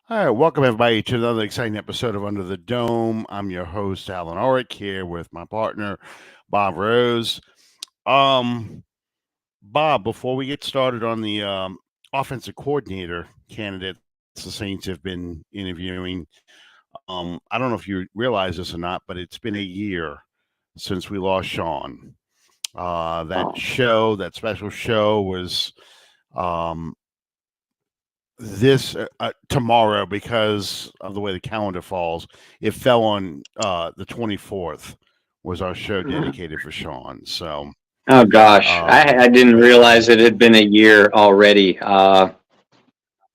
All right, welcome everybody to another exciting episode of Under the Dome. I'm your host, Allen Ulrich, here with my partner, Bob Rose. Um, Bob, before we get started on the offensive coordinator candidates the Saints have been interviewing, I don't know if you realize this or not, but it's been a year since we lost Sean. Oh, That special show was um, this tomorrow because of the way the calendar falls. It fell on the 24th was our show dedicated for Sean. So, oh gosh, um, I didn't realize it had been a year already.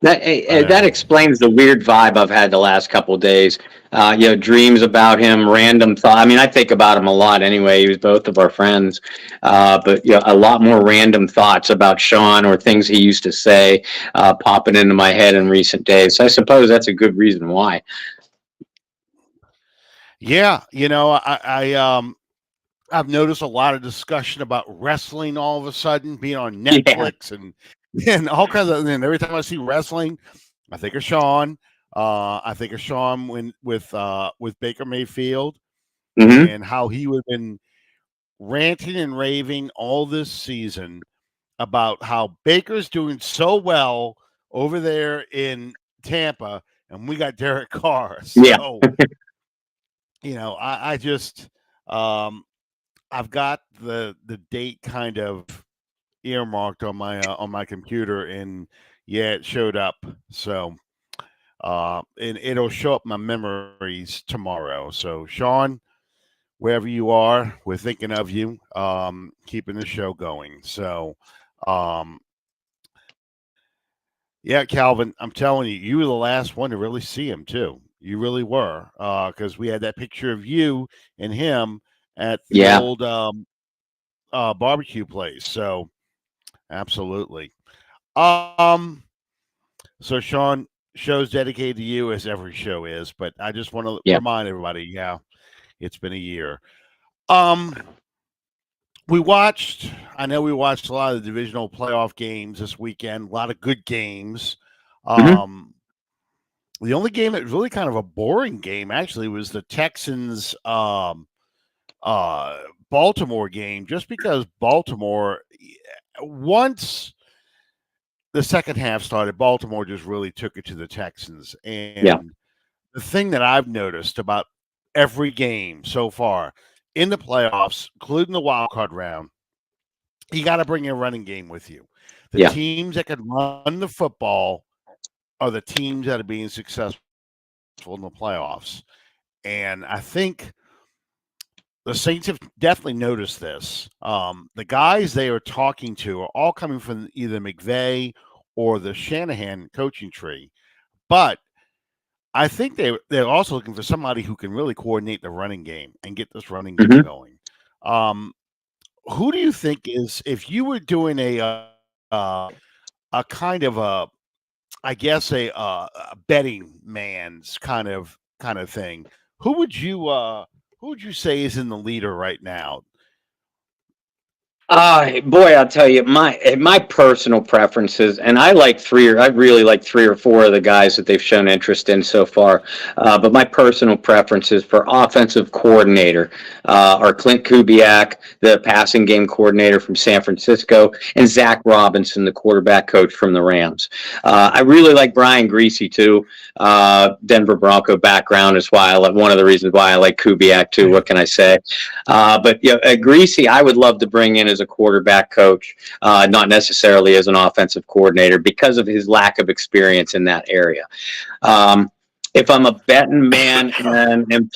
That uh, explains the weird vibe I've had the last couple of days. Dreams about him, random thought. I mean, I think about him a lot anyway. He was both of our friends, but a lot more random thoughts about Sean or things he used to say popping into my head in recent days. So I suppose that's a good reason why. yeah, I've noticed a lot of discussion about wrestling all of a sudden being on Yeah. Netflix and all kinds of. And every time I see wrestling, I think of Sean. I think of Sean with Baker Mayfield Hmm. and how he would have been ranting and raving all this season about how Baker's doing so well over there in Tampa, and we got Derek Carr. Yeah. So, I just um, I've got the date kind of earmarked on my computer, and yeah, it showed up. So, and it'll show up my memories tomorrow. So, Sean, wherever you are, we're thinking of you, keeping the show going. So, um, yeah, Calvin, I'm telling you, you were the last one to really see him too. You really were, because we had that picture of you and him at the Yeah. old barbecue place. So, absolutely. Um, so Sean, show's dedicated to you as every show is, but I just want to Yeah. remind everybody, yeah, it's been a year. Um, we watched. I know we watched a lot of the divisional playoff games this weekend. A lot of good games. Hmm. Um, the only game that was really kind of a boring game actually was the Texans uh Baltimore game, just because Baltimore once the second half started, Baltimore just really took it to the Texans. Yeah. And the thing that I've noticed about every game so far in the playoffs, including the wild card round, you got to bring a running game with you. The Yeah. teams that can run the football are the teams that are being successful in the playoffs. And I think the Saints have definitely noticed this. The guys they are talking to are all coming from either McVey or the Shanahan coaching tree. But I think they're also looking for somebody who can really coordinate the running game and get this running game Hmm. going. Um, who do you think is if you were doing a kind of I guess a betting man's kind of thing? Who would you uh, who would you say is in the leader right now? Boy, I'll tell you, my personal preferences, and I really like three or four of the guys that they've shown interest in so far. But my personal preferences for offensive coordinator are Clint Kubiak, the passing game coordinator from San Francisco, and Zach Robinson, the quarterback coach from the Rams. I really like Brian Greasy too. Denver Bronco background is why I like one of the reasons why I like Kubiak too. What can I say? Greasy, I would love to bring in as a quarterback coach, not necessarily as an offensive coordinator because of his lack of experience in that area. Um, if I'm a betting man and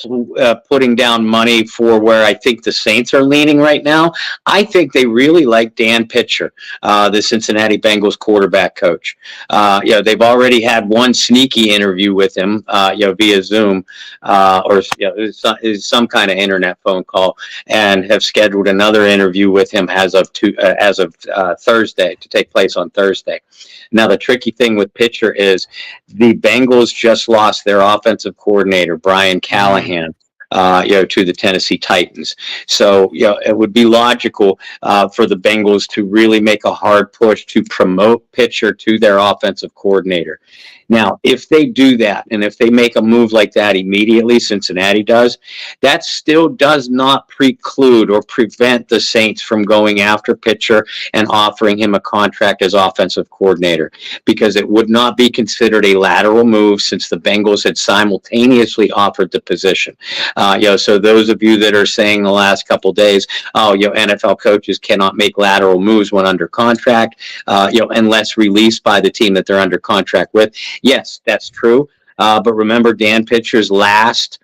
putting down money for where I think the Saints are leaning right now, I think they really like Dan Pitcher, the Cincinnati Bengals quarterback coach. They've already had one sneaky interview with him, via Zoom, or some kind of internet phone call, and have scheduled another interview with him as of Thursday to take place on Thursday. Now, the tricky thing with Pitcher is the Bengals just lost their offensive coordinator, Brian Mhm. Callahan. To the Tennessee Titans. So, it would be logical for the Bengals to really make a hard push to promote Pitcher to their offensive coordinator. Now, if they do that, and if they make a move like that immediately, Cincinnati does, that still does not preclude or prevent the Saints from going after Pitcher and offering him a contract as offensive coordinator, because it would not be considered a lateral move since the Bengals had simultaneously offered the position. So those of you that are saying the last couple of days, oh, NFL coaches cannot make lateral moves when under contract, unless released by the team that they're under contract with. Yes, that's true. But remember, Dan Pitcher's last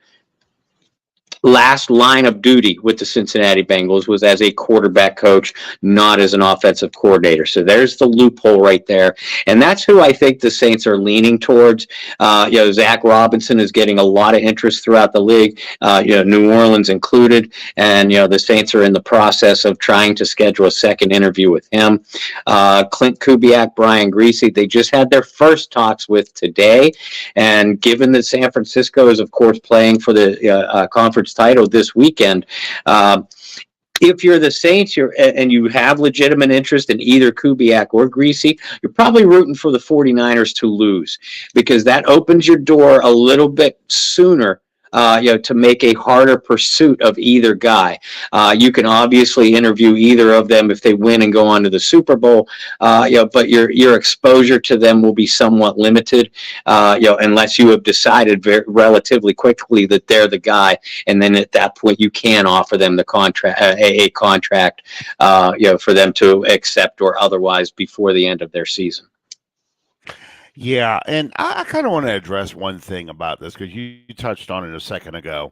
line of duty with the Cincinnati Bengals was as a quarterback coach, not as an offensive coordinator. So there's the loophole right there. And that's who I think the Saints are leaning towards. Zach Robinson is getting a lot of interest throughout the league, New Orleans included. And, the Saints are in the process of trying to schedule a second interview with him. Clint Kubiak, Brian Greasy, they just had their first talks with today. And given that San Francisco is, of course, playing for the conference title this weekend, if you're the Saints and you have legitimate interest in either Kubiak or Greasy, you're probably rooting for the 49ers to lose, because that opens your door a little bit sooner to make a harder pursuit of either guy. You can obviously interview either of them if they win and go on to the Super Bowl, but your exposure to them will be somewhat limited, unless you have decided relatively quickly that they're the guy, and then at that point you can offer them the contract, a contract, for them to accept or otherwise before the end of their season. Yeah, and I kind of want to address one thing about this, because you touched on it a second ago.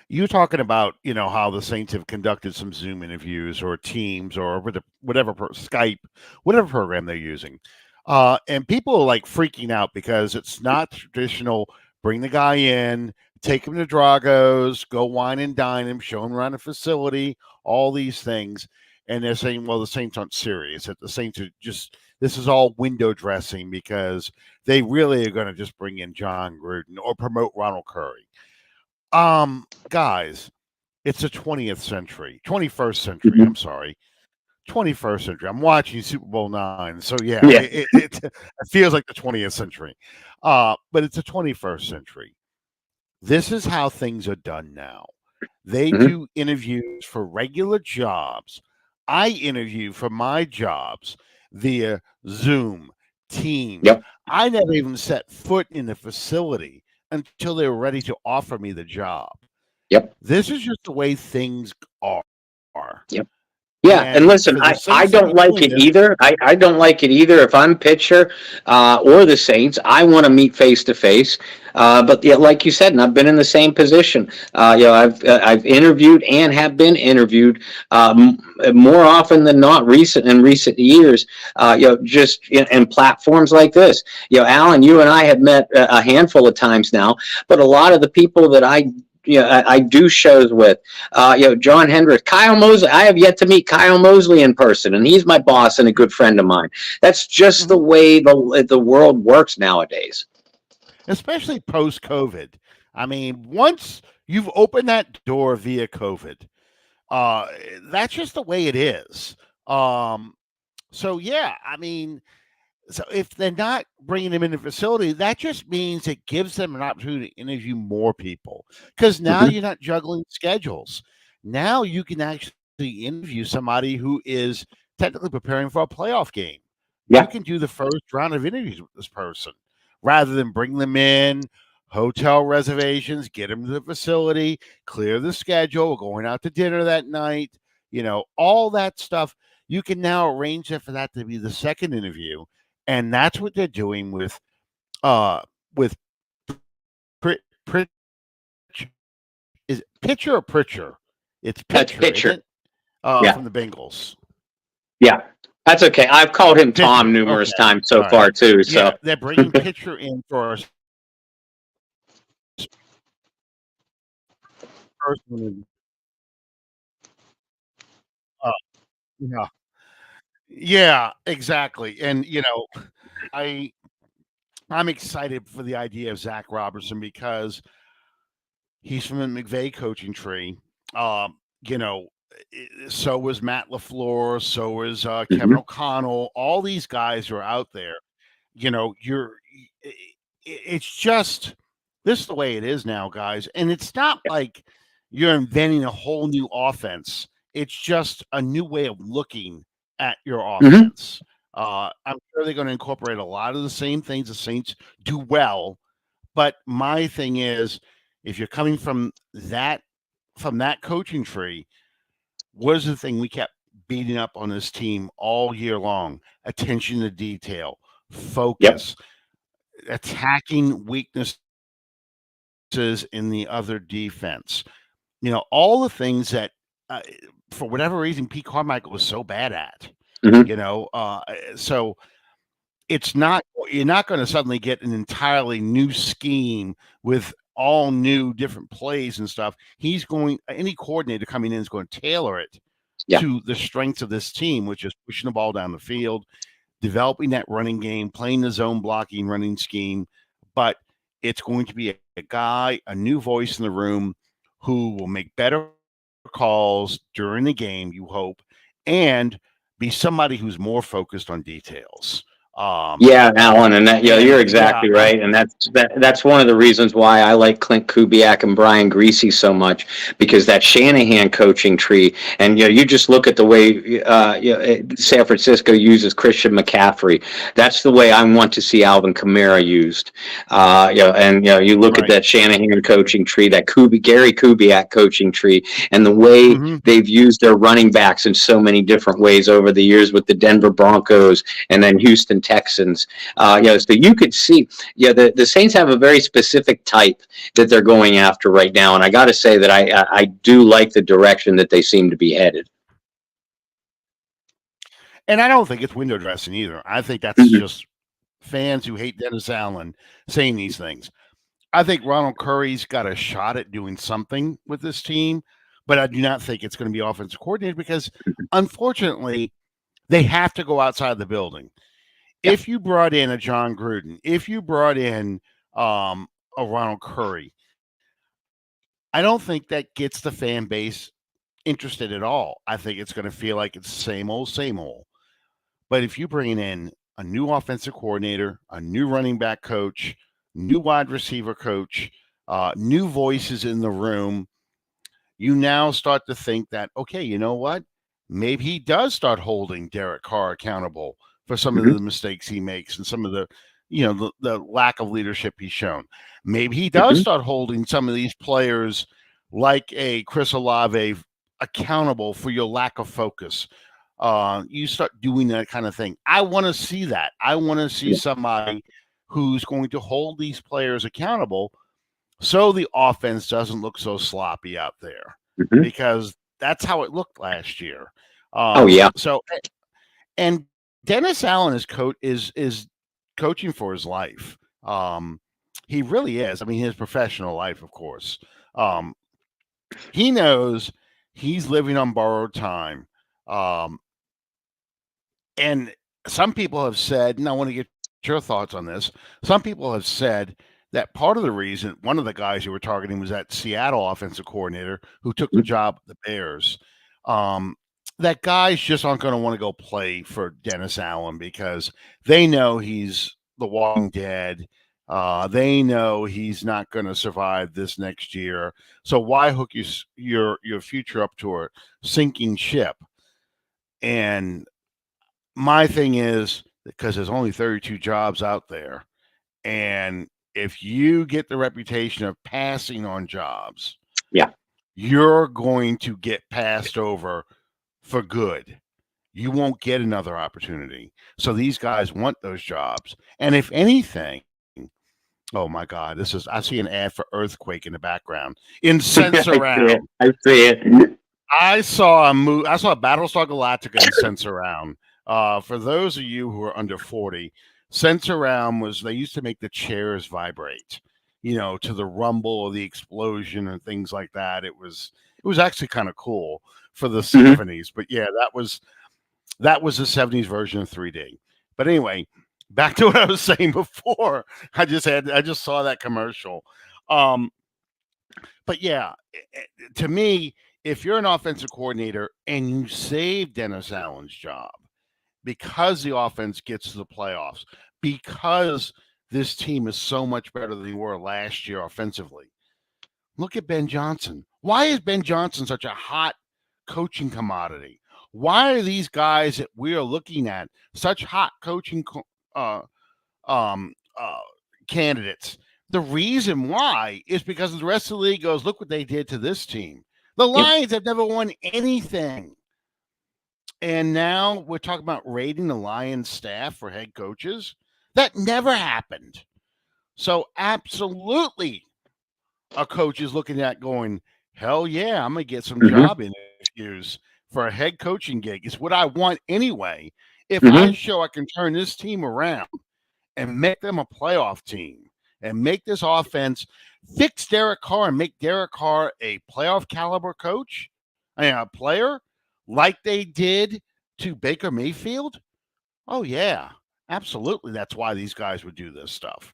You were talking about, how the Saints have conducted some Zoom interviews or Teams or whatever Skype, whatever program they're using, and people are like freaking out because it's not traditional. Bring the guy in, take him to Drago's, go wine and dine him, show him around the facility, all these things. And they're saying, well, the Saints aren't serious. That the Saints are this is all window dressing, because they really are going to just bring in John Gruden or promote Ronald Curry. Guys, it's the 20th century, 21st century. Mm-hmm. I'm sorry, 21st century. I'm watching Super Bowl IX, so yeah. It feels like the 20th century, but it's the 21st century. This is how things are done now. They do interviews for regular jobs. I interview for my jobs via Zoom, Teams. Yep. I never even set foot in the facility until they were ready to offer me the job. Yep. This is just the way things are. Yep. Yeah, and listen, I don't like it either. I don't like it either. If I'm Pitcher or the Saints, I want to meet face to face. But like you said, and I've been in the same position. I've interviewed and have been interviewed more often than not in recent years. Just in platforms like this. Alan, you and I have met a handful of times now, but a lot of the people that I do shows with, John Hendricks, Kyle Mosley. I have yet to meet Kyle Mosley in person, and he's my boss and a good friend of mine. That's just the way the world works nowadays. Especially post-COVID. I mean, once you've opened that door via COVID, that's just the way it is. So, yeah, I mean, so if they're not bringing them in the facility, that just means it gives them an opportunity to interview more people, because now you're not juggling schedules. Now you can actually interview somebody who is technically preparing for a playoff game. Yeah. You can do the first round of interviews with this person rather than bring them in, hotel reservations, get them to the facility, clear the schedule. We're going out to dinner that night, all that stuff. You can now arrange for that to be the second interview. And that's what they're doing with is it Pitcher or Pritcher? It's Pitcher. Pitcher. Isn't it? From the Bengals. Yeah, that's okay. I've called him Pitcher. Tom numerous times so far too. So yeah, they're bringing Pitcher in for a first one. Yeah. Yeah, exactly. And I'm excited for the idea of Zach Robertson, because he's from the McVey coaching tree. So was Matt LaFleur. So was Kevin Hmm. O'Connell. All these guys are out there. It's just this is the way it is now, guys. And it's not like you're inventing a whole new offense. It's just a new way of looking at your Hmm. offense. I'm sure they're going to incorporate a lot of the same things the Saints do well. But my thing is, if you're coming from that coaching tree, what is the thing we kept beating up on this team all year long? Attention to detail, Yep. focus, attacking weaknesses in the other defense. All the things that, uh, for whatever reason, Pete Carmichael was so bad at. Hmm. So it's not you're not going to suddenly get an entirely new scheme with all new different plays and stuff. Any coordinator coming in is going to tailor it Yeah. to the strengths of this team, which is pushing the ball down the field, developing that running game, playing the zone blocking running scheme. But it's going to be a guy, a new voice in the room who will make better calls during the game, you hope, and be somebody who's more focused on details. Yeah, Alan, and you're And yeah, exactly right, and that's one of the reasons why I like Clint Kubiak and Brian Greasy so much, because that Shanahan coaching tree, and you just look at the way San Francisco uses Christian McCaffrey. That's the way I want to see Alvin Kamara used. And you look at right. that Shanahan coaching tree, that Gary Kubiak coaching tree, and the way Hmm. they've used their running backs in so many different ways over the years with the Denver Broncos and then Houston Texans. So you could see, the Saints have a very specific type that they're going after right now, and I got to say that I do like the direction that they seem to be headed. And I don't think it's window dressing either. I think that's Mhm. just fans who hate Dennis Allen saying these things. I think Ronald Curry's got a shot at doing something with this team, but I do not think it's going to be offensive coordinator because, unfortunately, they have to go outside the building. Yeah. If you brought in a John Gruden, if you brought in a Ronald Curry, I don't think that gets the fan base interested at all. I think it's going to feel like it's same old, same old. But if you bring in a new offensive coordinator, a new running back coach, new wide receiver coach, new voices in the room, you now start to think that, okay, you know what? Maybe he does start holding Derek Carr accountable for some of Hmm. the mistakes he makes and some of the lack of leadership he's shown. Maybe he does Hmm. start holding some of these players like a Chris Olave accountable for your lack of focus. You start doing that kind of thing. I want to see that. I want to see Yeah. somebody who's going to hold these players accountable so the offense doesn't look so sloppy out there, Hmm. because that's how it looked last year. Oh yeah. And Dennis Allen is coaching for his life. He really is. I mean, his professional life, of course. Um, he knows he's living on borrowed time. Um, and some people have said, and I want to get your thoughts on this. Some people have said that part of the reason, one of the guys you were targeting was that Seattle offensive coordinator who took the job at the Bears. Um, that guys just aren't going to want to go play for Dennis Allen because they know he's the Walking Dead. They know he's not going to survive this next year. So why hook your future up to a sinking ship? And my thing is because there's only 32 jobs out there, and if you get the reputation of passing on jobs, Yeah. you're going to get passed over for good. You won't get another opportunity. So these guys want those jobs. And if anything, oh my God, I see an ad for Earthquake in the background. In Sense I see it. Around. I see it. I saw Battlestar Galactica and Sense Around. For those of you who are under 40, Sense Around they used to make the chairs vibrate, to the rumble of the explosion and things like that. It was actually kind of cool for the Hmm. 70s. But yeah, that was the 70s version of 3D. But anyway, back to what I was saying before. I just saw that commercial. Um, but yeah, to me, if you're an offensive coordinator and you save Dennis Allen's job because the offense gets to the playoffs, because this team is so much better than they were last year offensively. Look at Ben Johnson. Why is Ben Johnson such a hot coaching commodity? Why are these guys that we are looking at such hot coaching candidates? The reason why is because the rest of the league goes, look what they did to this team. The Lions have never won anything. And now we're talking about rating the Lions staff for head coaches. That never happened. So absolutely a coach is looking at going, hell yeah, I'm going to get some job interviews for a head coaching gig. It's what I want anyway. If I show I can turn this team around and make them a playoff team and make this offense, fix Derek Carr and make Derek Carr a playoff caliber coach, a player like they did to Baker Mayfield. Oh, yeah, absolutely. That's why these guys would do this stuff.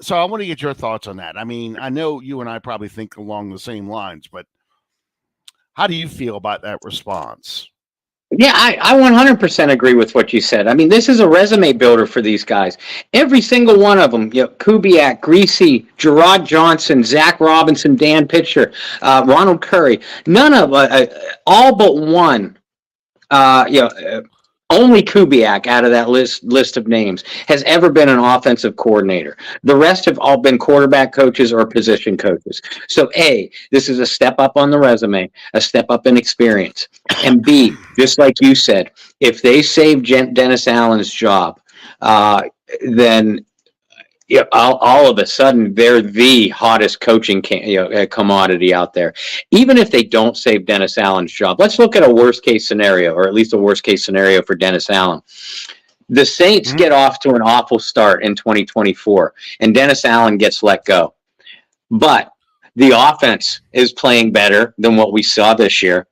So I want to get your thoughts on that. I mean, I know you and I probably think along the same lines, but how do you feel about that response? Yeah, I 100% agree with what you said. I mean, this is a resume builder for these guys. Every single one of them, Kubiak, Greasy, Gerard Johnson, Zach Robinson, Dan Pitcher, Ronald Curry, none of, all but one, only Kubiak out of that list of names has ever been an offensive coordinator. The rest have all been quarterback coaches or position coaches. So A, this is a step up on the resume, a step up in experience. And B, just like you said, if they save Dennis Allen's job, then all of a sudden they're the hottest coaching commodity out there. Even if they don't save Dennis Allen's job, let's look at a worst case scenario, or at least a worst case scenario for Dennis Allen. The Saints get off to an awful start in 2024, and Dennis Allen gets let go. But the offense is playing better than what we saw this year.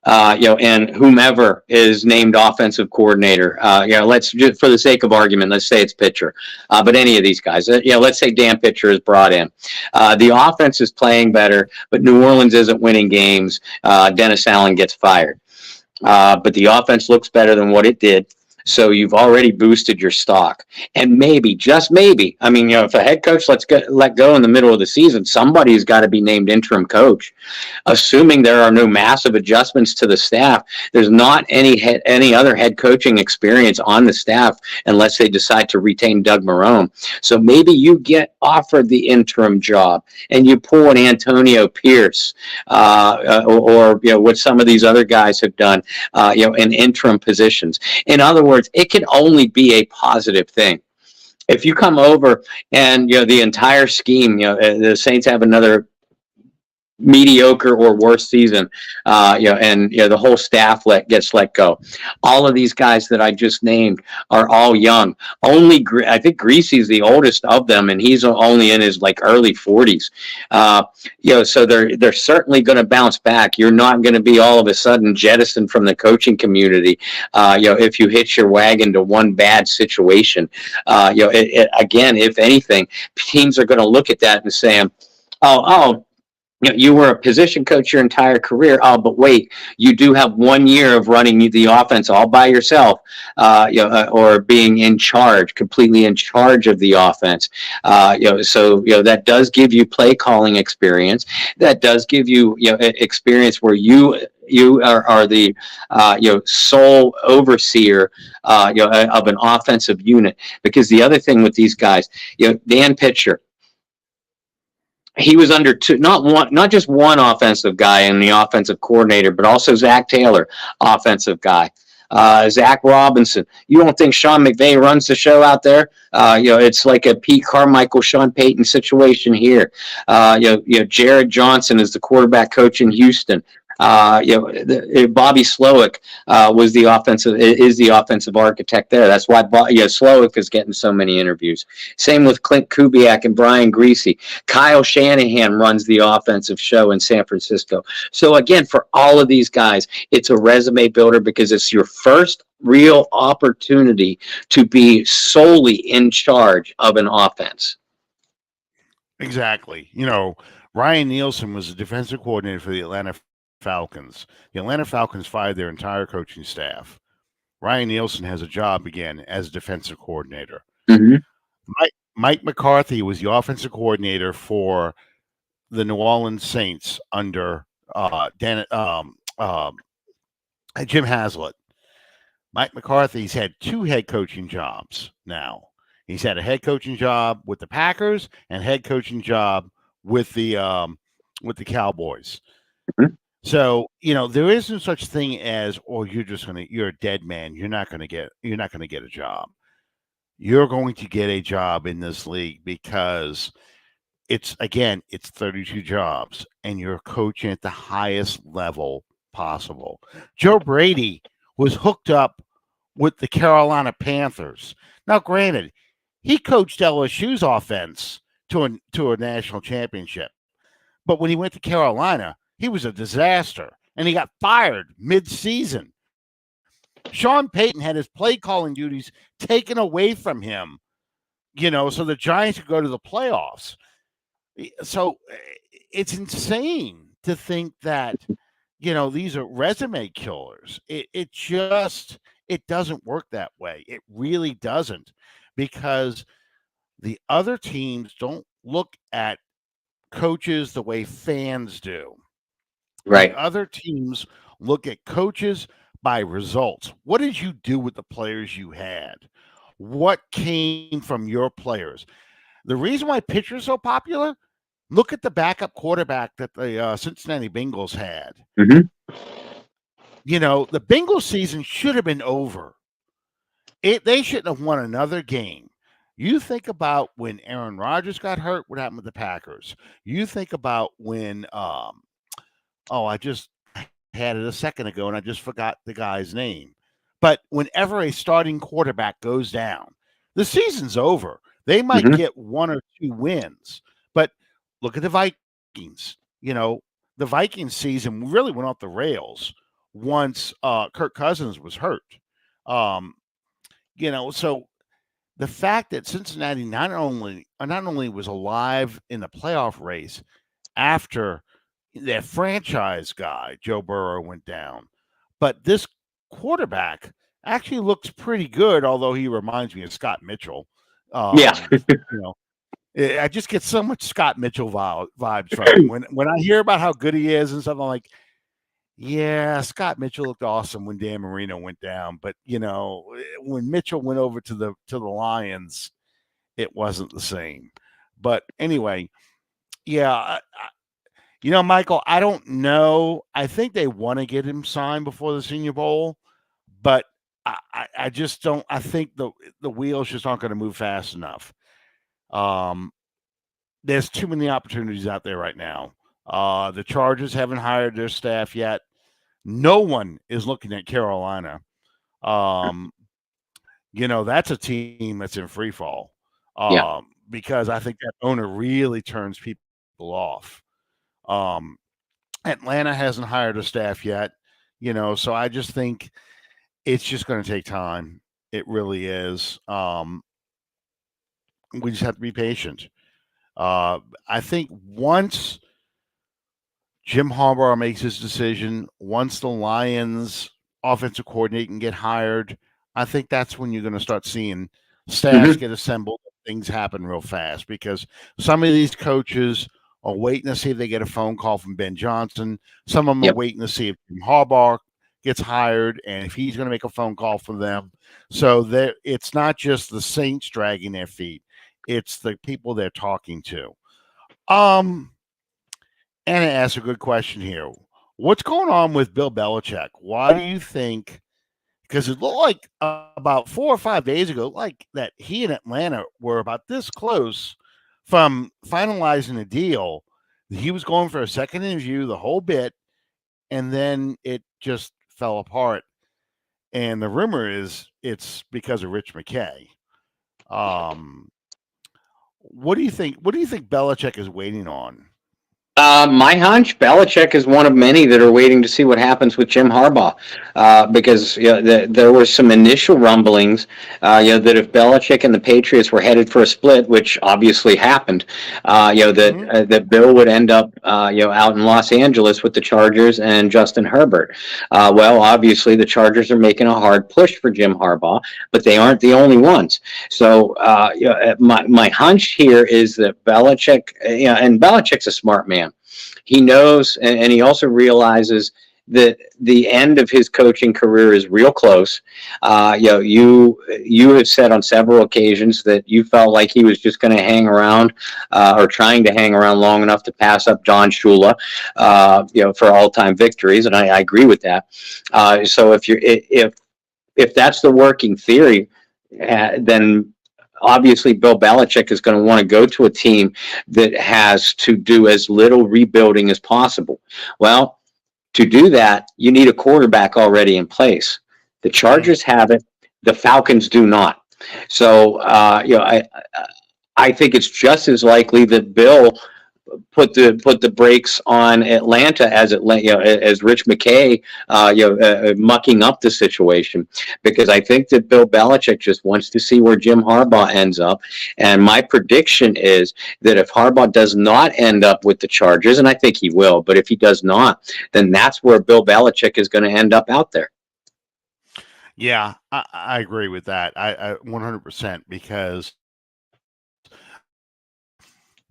And whomever is named offensive coordinator, let's just, for the sake of argument, let's say it's Pitcher, but any of these guys, let's say Dan Pitcher is brought in. The offense is playing better, but New Orleans isn't winning games. Dennis Allen gets fired, but the offense looks better than what it did. So you've already boosted your stock. And maybe, just maybe, I mean, if a head coach let go in the middle of the season, somebody's got to be named interim coach. Assuming there are no massive adjustments to the staff, there's not any other head coaching experience on the staff unless they decide to retain Doug Marrone. So maybe you get offered the interim job and you pull an Antonio Pierce or what some of these other guys have done, in interim positions. In other words, it can only be a positive thing. If you come over and the entire scheme, the Saints have another mediocre or worse season, and the whole staff gets let go. All of these guys that I just named are all young. Only I think Greasy's the oldest of them, and he's only in his early 40s. So they're certainly going to bounce back. You're not going to be all of a sudden jettisoned from the coaching community. If you hitch your wagon to one bad situation, again, if anything, teams are going to look at that and say, you were a position coach your entire career. Oh, but wait, you do have 1 year of running the offense all by yourself, or being in charge, completely in charge of the offense. So that does give you play calling experience. That does give you experience where you are the sole overseer of an offensive unit. Because the other thing with these guys, Dan Pitcher, he was under not just one offensive guy and the offensive coordinator, but also Zach Taylor, offensive guy. Zach Robinson. You don't think Sean McVey runs the show out there? It's like a Pete Carmichael, Sean Payton situation here. Jared Johnson is the quarterback coach in Houston. Bobby Slowick is the offensive architect there. That's why Slowick is getting so many interviews. Same with Clint Kubiak and Brian Greasy. Kyle Shanahan runs the offensive show in San Francisco. So again, for all of these guys, it's a resume builder because it's your first real opportunity to be solely in charge of an offense. Exactly. Ryan Nielsen was the defensive coordinator for the Atlanta Falcons. The Atlanta Falcons fired their entire coaching staff. Ryan Nielsen has a job again as a defensive coordinator. Mhm. Mike McCarthy was the offensive coordinator for the New Orleans Saints under Jim Haslett. Mike McCarthy's had 2 head coaching jobs now. He's had a head coaching job with the Packers and head coaching job with the Cowboys. Mhm. So, there isn't such thing as, you're a dead man. You're not gonna get a job. You're going to get a job in this league because it's 32 jobs and you're coaching at the highest level possible. Joe Brady was hooked up with the Carolina Panthers. Now, granted, he coached LSU's offense to a national championship. But when he went to Carolina, he was a disaster and he got fired mid-season. Sean Payton had his play calling duties taken away from him, so the Giants could go to the playoffs. So it's insane to think that, these are resume killers. It doesn't work that way. It really doesn't, because the other teams don't look at coaches the way fans do. Right. The other teams look at coaches by results. What did you do with the players you had? What came from your players? The reason why pitchers are so popular, look at the backup quarterback that the Cincinnati Bengals had. Mhm. The Bengals season should have been over. They shouldn't have won another game. You think about when Aaron Rodgers got hurt, what happened with the Packers? You think about when I just had it a second ago and I just forgot the guy's name. But whenever a starting quarterback goes down, the season's over. They might Mhm. get 1 or 2 wins. But look at the Vikings. The Vikings season really went off the rails once Kirk Cousins was hurt. So the fact that Cincinnati not only was alive in the playoff race after their franchise guy, Joe Burrow, went down, but this quarterback actually looks pretty good, although he reminds me of Scott Mitchell. Yeah. I just get so much Scott Mitchell vibes from him. When I hear about how good he is and stuff, I'm like, yeah, Scott Mitchell looked awesome when Dan Marino went down, but when Mitchell went over to the Lions, it wasn't the same. But anyway, yeah, Michael, I don't know. I think they want to get him signed before the Senior Bowl, but I just don't. I think the wheels just aren't going to move fast enough. There's too many opportunities out there right now. The Chargers haven't hired their staff yet. No one is looking at Carolina. That's a team that's in free fall. Yeah. Because I think that owner really turns people off. Atlanta hasn't hired a staff yet, so I just think it's just going to take time. It really is. We just have to be patient. I think once Jim Harbaugh makes his decision, once the Lions offensive coordinator can get hired, I think that's when you're going to start seeing staffs Mhm. get assembled, things happen real fast, because some of these coaches are waiting to see if they get a phone call from Ben Johnson. Some of them are Yep. waiting to see if Jim Harbaugh gets hired and if he's going to make a phone call for them. So it's not just the Saints dragging their feet; it's the people they're talking to. Anna asked a good question here. What's going on with Bill Belichick? Why do you think? Because it looked like about 4 or 5 days ago, like that he and Atlanta were about this close from finalizing a deal. He was going for a second interview, the whole bit, and then it just fell apart. And the rumor is it's because of Rich McKay. Um, what do you think? What do you think Belichick is waiting on? My hunch, Belichick is one of many that are waiting to see what happens with Jim Harbaugh, because there were some initial rumblings, that if Belichick and the Patriots were headed for a split, which obviously happened, that Bill would end up, out in Los Angeles with the Chargers and Justin Herbert. Well, obviously the Chargers are making a hard push for Jim Harbaugh, but they aren't the only ones. So, my hunch here is that Belichick, and Belichick's a smart man. He knows, and he also realizes that the end of his coaching career is real close. You have said on several occasions that you felt like he was just going to hang around, or trying to hang around long enough to pass up John Shula, for all-time victories, and I agree with that. So if that's the working theory, then obviously Bill Belichick is going to want to go to a team that has to do as little rebuilding as possible. Well, to do that, you need a quarterback already in place. The Chargers have it. The Falcons do not. So, I think it's just as likely that Bill put the brakes on Atlanta as as Rich McKay, mucking up the situation, because I think that Bill Belichick just wants to see where Jim Harbaugh ends up, and my prediction is that if Harbaugh does not end up with the Chargers, and I think he will, but if he does not, then that's where Bill Belichick is going to end up out there. Yeah, I agree with that. I 100%, because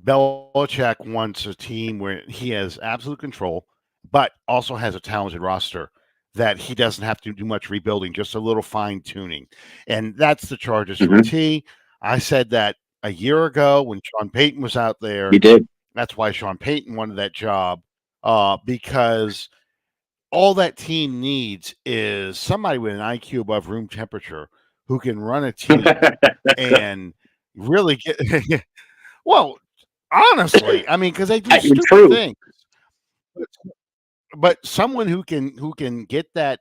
Belichick wants a team where he has absolute control, but also has a talented roster that he doesn't have to do much rebuilding, just a little fine tuning. And that's the Chargers to a T. I said that a year ago when Sean Payton was out there. You did. That's why Sean Payton wanted that job, because all that team needs is somebody with an IQ above room temperature who can run a team and really get well. Honestly, I mean, because they do stupid things, but someone who can get that,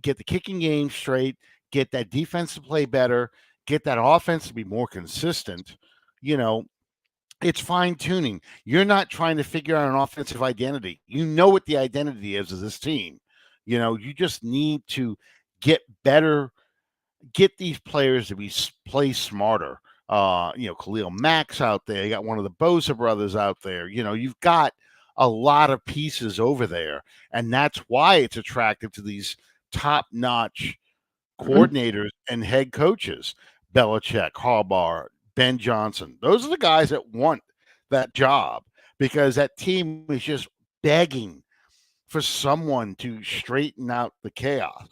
get the kicking game straight, get that defense to play better, get that offense to be more consistent. It's fine tuning. You're not trying to figure out an offensive identity. You know what the identity is of this team. You just need to get better, get these players to play smarter. Khalil Mack's out there. You got one of the Bosa brothers out there. You've got a lot of pieces over there, and that's why it's attractive to these top-notch coordinators and head coaches. Belichick, Harbaugh, Ben Johnson. Those are the guys that want that job, because that team is just begging for someone to straighten out the chaos.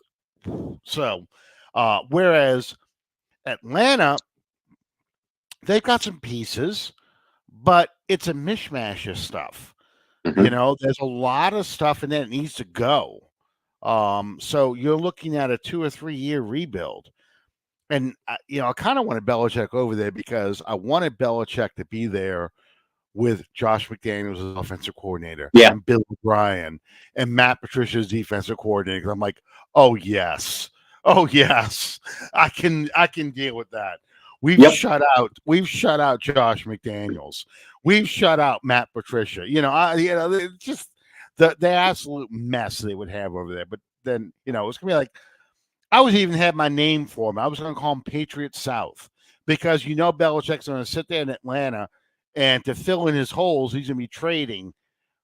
So, whereas Atlanta, they've got some pieces, but it's a mishmash of stuff. There's a lot of stuff in there that needs to go. So you're looking at a 2 or 3 year rebuild. And, I kind of wanted Belichick over there because I wanted Belichick to be there with Josh McDaniels as offensive coordinator, and Bill O'Brien and Matt Patricia's defensive coordinator. 'Cause I'm like, oh yes, I can deal with that. We've shut out Josh McDaniels. We've shut out Matt Patricia. It's just the absolute mess they would have over there. But then, it's gonna be like, I was even had my name for him. I was gonna call him Patriot South, because Belichick's gonna sit there in Atlanta, and to fill in his holes, he's gonna be trading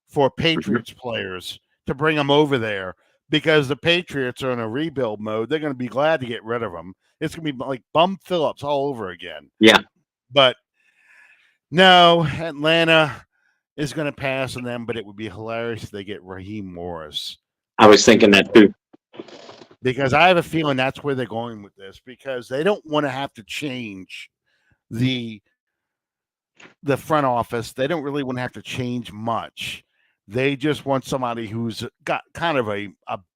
for Patriots players to bring them over there, because the Patriots are in a rebuild mode. They're going to be glad to get rid of him. It's going to be like Bum Phillips all over again. Yeah. But no, Atlanta is going to pass on them, but it would be hilarious if they get Raheem Morris. I was thinking that too. Because I have a feeling that's where they're going with this, because they don't want to have to change the front office. They don't really want to have to change much. They just want somebody who's got kind of a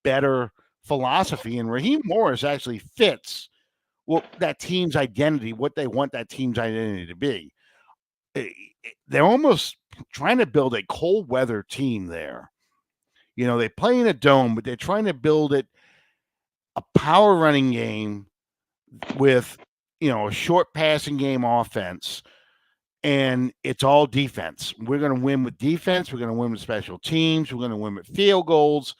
better philosophy, and Raheem Morris actually fits that team's identity, what they want that team's identity to be. They're almost trying to build a cold weather team there. They play in a dome, but they're trying to build it a power running game with, a short passing game offense, and it's all defense. We're going to win with defense. We're going to win with special teams. We're going to win with field goals.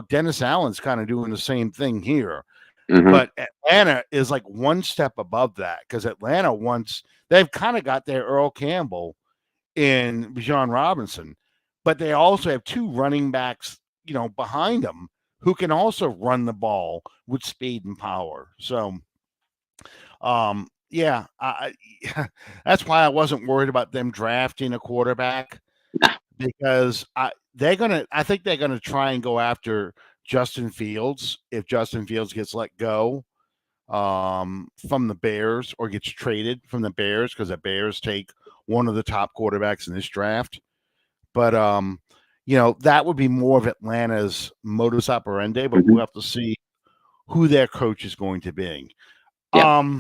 Dennis Allen's kind of doing the same thing here. Mm-hmm. But Atlanta is like one step above that, because Atlanta they've kind of got their Earl Campbell in Bijan Robinson, but they also have two running backs, behind them who can also run the ball with speed and power. So, yeah, that's why I wasn't worried about them drafting a quarterback, because I think they're gonna try and go after Justin Fields if Justin Fields gets let go from the Bears or gets traded from the Bears, because the Bears take one of the top quarterbacks in this draft. But that would be more of Atlanta's modus operandi, but we'll have to see who their coach is going to be. Yeah.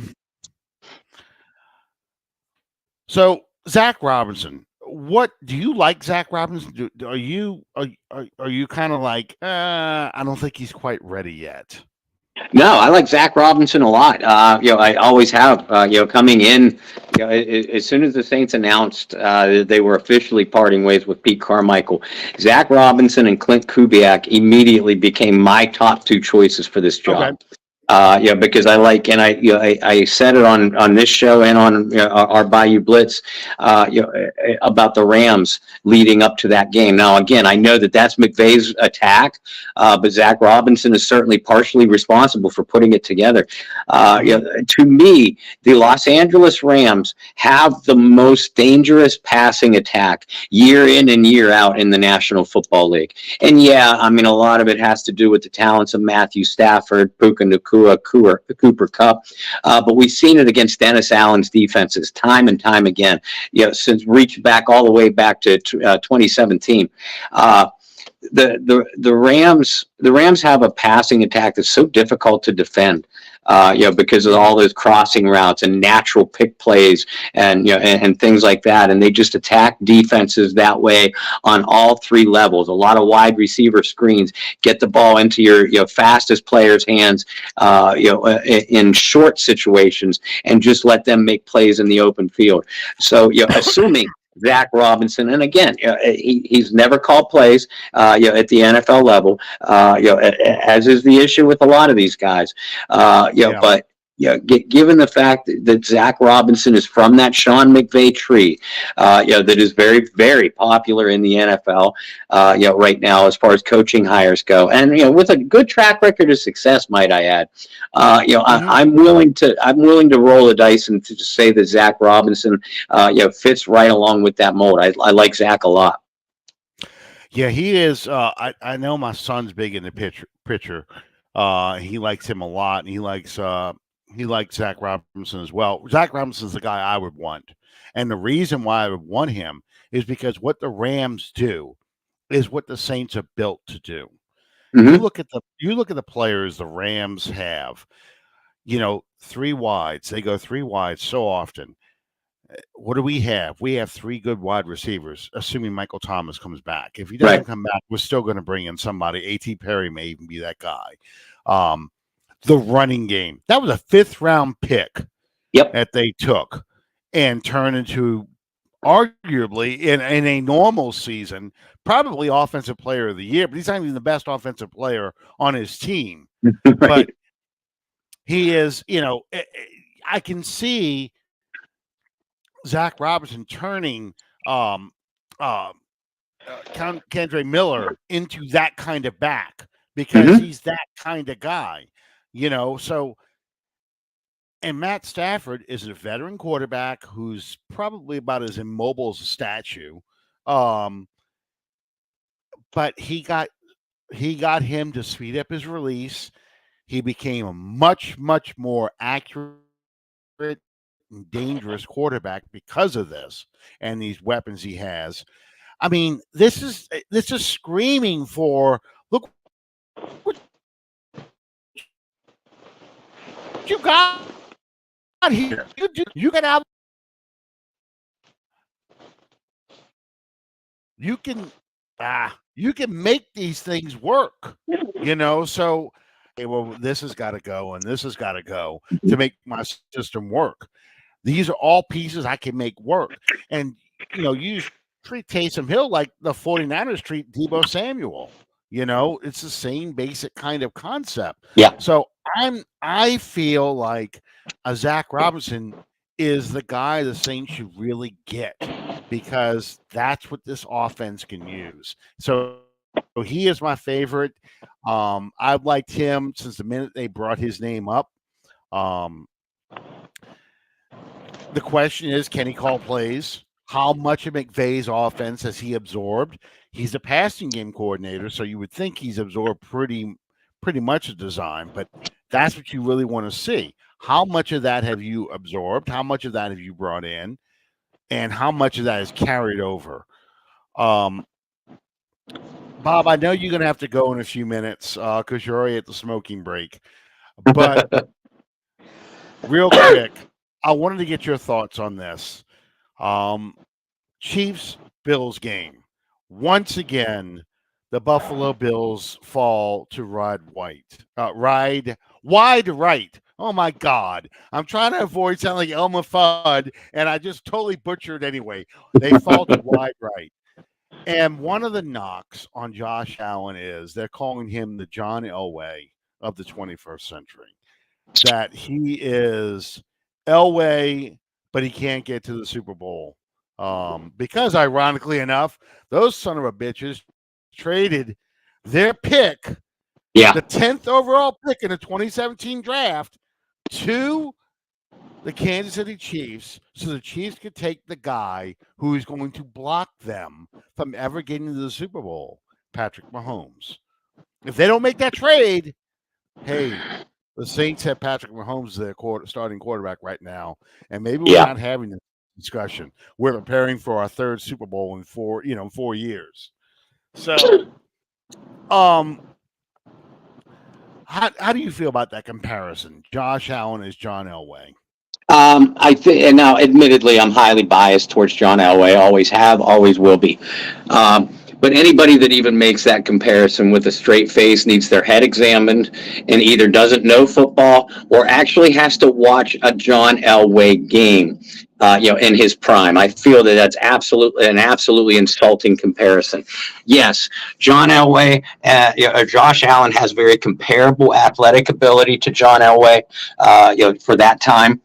So Zach Robinson, what do you like Zach Robinson? Are you kind of like, I don't think he's quite ready yet? No, I like Zach Robinson a lot. I always have. Coming in, as soon as the Saints announced they were officially parting ways with Pete Carmichael, Zach Robinson and Clint Kubiak immediately became my top two choices for this job. Okay. Because I like, and I said it on this show and on our Bayou Blitz, about the Rams leading up to that game. Now, again, I know that's McVey's attack, but Zach Robinson is certainly partially responsible for putting it together. To me, the Los Angeles Rams have the most dangerous passing attack year in and year out in the National Football League. And yeah, I mean, a lot of it has to do with the talents of Matthew Stafford, Puka Nacua, Cooper Kupp, but we've seen it against Dennis Allen's defenses time and time again. Since reached back all the way back to 2017. The Rams have a passing attack that's so difficult to defend. Because of all those crossing routes and natural pick plays and things like that. And they just attack defenses that way on all three levels. A lot of wide receiver screens, get the ball into your fastest players' hands, in short situations, and just let them make plays in the open field. So, assuming Zach Robinson, and again, he's never called plays, at the NFL level, as is the issue with a lot of these guys, but. Given the fact that Zach Robinson is from that Sean McVey tree, that is very, very popular in the NFL, right now as far as coaching hires go, and with a good track record of success, might I add, I'm willing to roll the dice and to say that Zach Robinson, fits right along with that mold. I like Zach a lot. Yeah, he is. I know my son's big in the pitcher. He likes him a lot, and he likes Zach Robinson as well. Zach Robinson's the guy I would want. And the reason why I would want him is because what the Rams do is what the Saints are built to do. Mm-hmm. You look at the players the Rams have, three wides. They go three wides so often. What do we have? We have three good wide receivers, assuming Michael Thomas comes back. If he doesn't come back, we're still going to bring in somebody. A.T. Perry may even be that guy. The running game. That was a 5th-round pick that they took and turned into, arguably, in a normal season, probably offensive player of the year, but he's not even the best offensive player on his team. But he is, I can see Zach Robinson turning Kendre Miller into that kind of back, because he's that kind of guy. So, and Matt Stafford is a veteran quarterback who's probably about as immobile as a statue. But he got him to speed up his release. He became a much, much more accurate and dangerous quarterback because of this and these weapons he has. I mean, this is screaming for, look what you got here. You can have, you can make these things work, so okay, well, this has got to go and this has got to go to make my system work. These are all pieces I can make work. And, you treat Taysom Hill like the 49ers treat Deebo Samuel. It's the same basic kind of concept. Yeah. So I feel like a Zach Robinson is the guy the Saints should really get, because that's what this offense can use. So he is my favorite. I've liked him since the minute they brought his name up. The question is, can he call plays? How much of McVay's offense has he absorbed? He's a passing game coordinator, so you would think he's absorbed pretty much the design, but that's what you really want to see. How much of that have you absorbed? How much of that have you brought in? And how much of that is carried over? Bob, I know you're going to have to go in a few minutes because you're already at the smoking break. But real quick, I wanted to get your thoughts on this. Chiefs-Bills game. Once again, the Buffalo Bills fall to ride wide right. Oh, my God. I'm trying to avoid sounding like Elmer Fudd, and I just totally butchered anyway. They fall to wide right. And one of the knocks on Josh Allen is they're calling him the John Elway of the 21st century. That he is Elway, but he can't get to the Super Bowl. Because ironically enough, those son of a bitches traded their pick, the 10th overall pick in the 2017 draft, to the Kansas City Chiefs, so the Chiefs could take the guy who is going to block them from ever getting to the Super Bowl, Patrick Mahomes. If they don't make that trade, hey, the Saints have Patrick Mahomes their starting quarterback right now, and maybe we're not having this discussion. We're preparing for our third Super Bowl in 4 years. So, how do you feel about that comparison? Josh Allen is John Elway. I think, and now, admittedly, I'm highly biased towards John Elway. Always have, always will be. But anybody that even makes that comparison with a straight face needs their head examined and either doesn't know football or actually has to watch a John Elway game, in his prime. I feel that that's absolutely insulting comparison. Yes, John Elway, Josh Allen has very comparable athletic ability to John Elway, for that time.